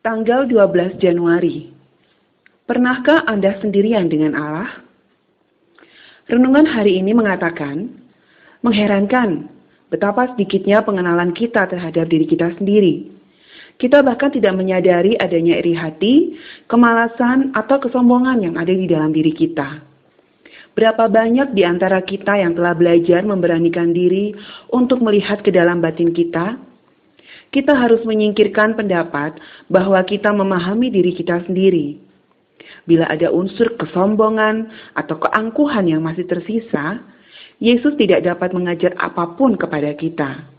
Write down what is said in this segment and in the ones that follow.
Tanggal 12 Januari. Pernahkah Anda sendirian dengan Allah? Renungan hari ini mengatakan, mengherankan betapa sedikitnya pengenalan kita terhadap diri kita sendiri. Kita bahkan tidak menyadari adanya iri hati, kemalasan, atau kesombongan yang ada di dalam diri kita. Berapa banyak di antara kita yang telah belajar memberanikan diri untuk melihat ke dalam batin kita? Kita harus menyingkirkan pendapat bahwa kita memahami diri kita sendiri. Bila ada unsur kesombongan atau keangkuhan yang masih tersisa, Yesus tidak dapat mengajar apapun kepada kita.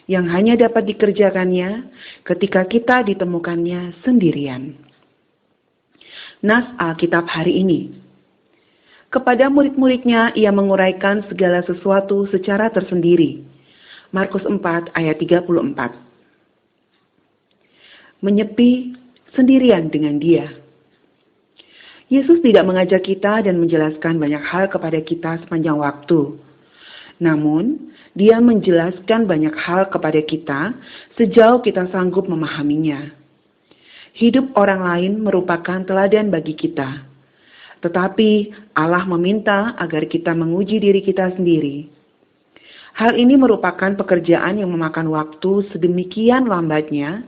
Yang hanya dapat dikerjakannya ketika kita ditemukannya sendirian. Nas Alkitab hari ini. Kepada murid-muridnya ia menguraikan segala sesuatu secara tersendiri. Markus 4 ayat 34. Menyepi sendirian dengan Dia. Yesus tidak mengajak kita dan menjelaskan banyak hal kepada kita sepanjang waktu. Namun, Dia menjelaskan banyak hal kepada kita sejauh kita sanggup memahaminya. Hidup orang lain merupakan teladan bagi kita. Tetapi Allah meminta agar kita menguji diri kita sendiri. Hal ini merupakan pekerjaan yang memakan waktu sedemikian lambatnya,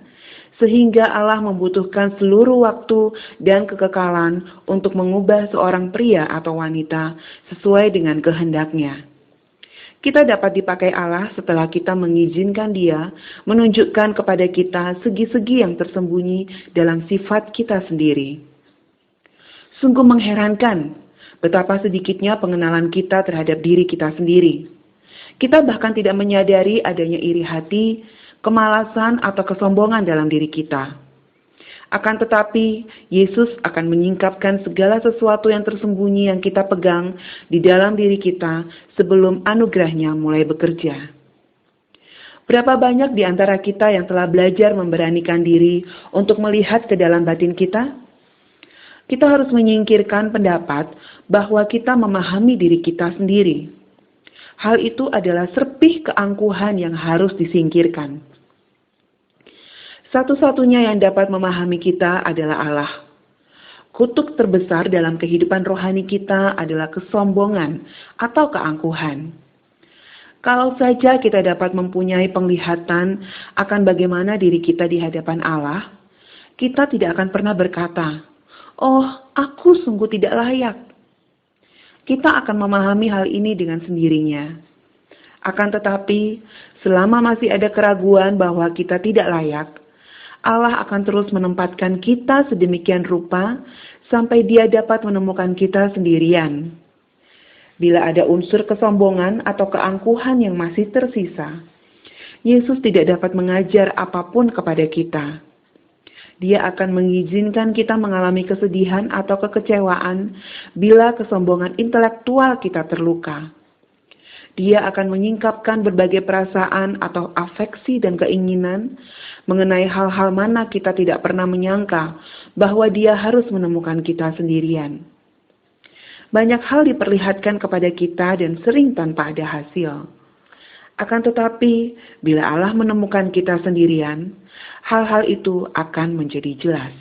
sehingga Allah membutuhkan seluruh waktu dan kekekalan untuk mengubah seorang pria atau wanita sesuai dengan kehendaknya. Kita dapat dipakai Allah setelah kita mengizinkan Dia menunjukkan kepada kita segi-segi yang tersembunyi dalam sifat kita sendiri. Sungguh mengherankan betapa sedikitnya pengenalan kita terhadap diri kita sendiri. Kita bahkan tidak menyadari adanya iri hati, kemalasan atau kesombongan dalam diri kita. Akan tetapi, Yesus akan menyingkapkan segala sesuatu yang tersembunyi yang kita pegang di dalam diri kita sebelum anugerahnya mulai bekerja. Berapa banyak di antara kita yang telah belajar memberanikan diri untuk melihat ke dalam batin kita? Kita harus menyingkirkan pendapat bahwa kita memahami diri kita sendiri. Hal itu adalah serpih keangkuhan yang harus disingkirkan. Satu-satunya yang dapat memahami kita adalah Allah. Kutuk terbesar dalam kehidupan rohani kita adalah kesombongan atau keangkuhan. Kalau saja kita dapat mempunyai penglihatan akan bagaimana diri kita di hadapan Allah, kita tidak akan pernah berkata, "Oh, aku sungguh tidak layak." Kita akan memahami hal ini dengan sendirinya. Akan tetapi, selama masih ada keraguan bahwa kita tidak layak, Allah akan terus menempatkan kita sedemikian rupa sampai Dia dapat menemukan kita sendirian. Bila ada unsur kesombongan atau keangkuhan yang masih tersisa, Yesus tidak dapat mengajar apapun kepada kita. Dia akan mengizinkan kita mengalami kesedihan atau kekecewaan bila kesombongan intelektual kita terluka. Dia akan menyingkapkan berbagai perasaan atau afeksi dan keinginan mengenai hal-hal mana kita tidak pernah menyangka bahwa Dia harus menemukan kita sendirian. Banyak hal diperlihatkan kepada kita dan sering tanpa ada hasil. Akan tetapi, bila Allah menemukan kita sendirian, hal-hal itu akan menjadi jelas.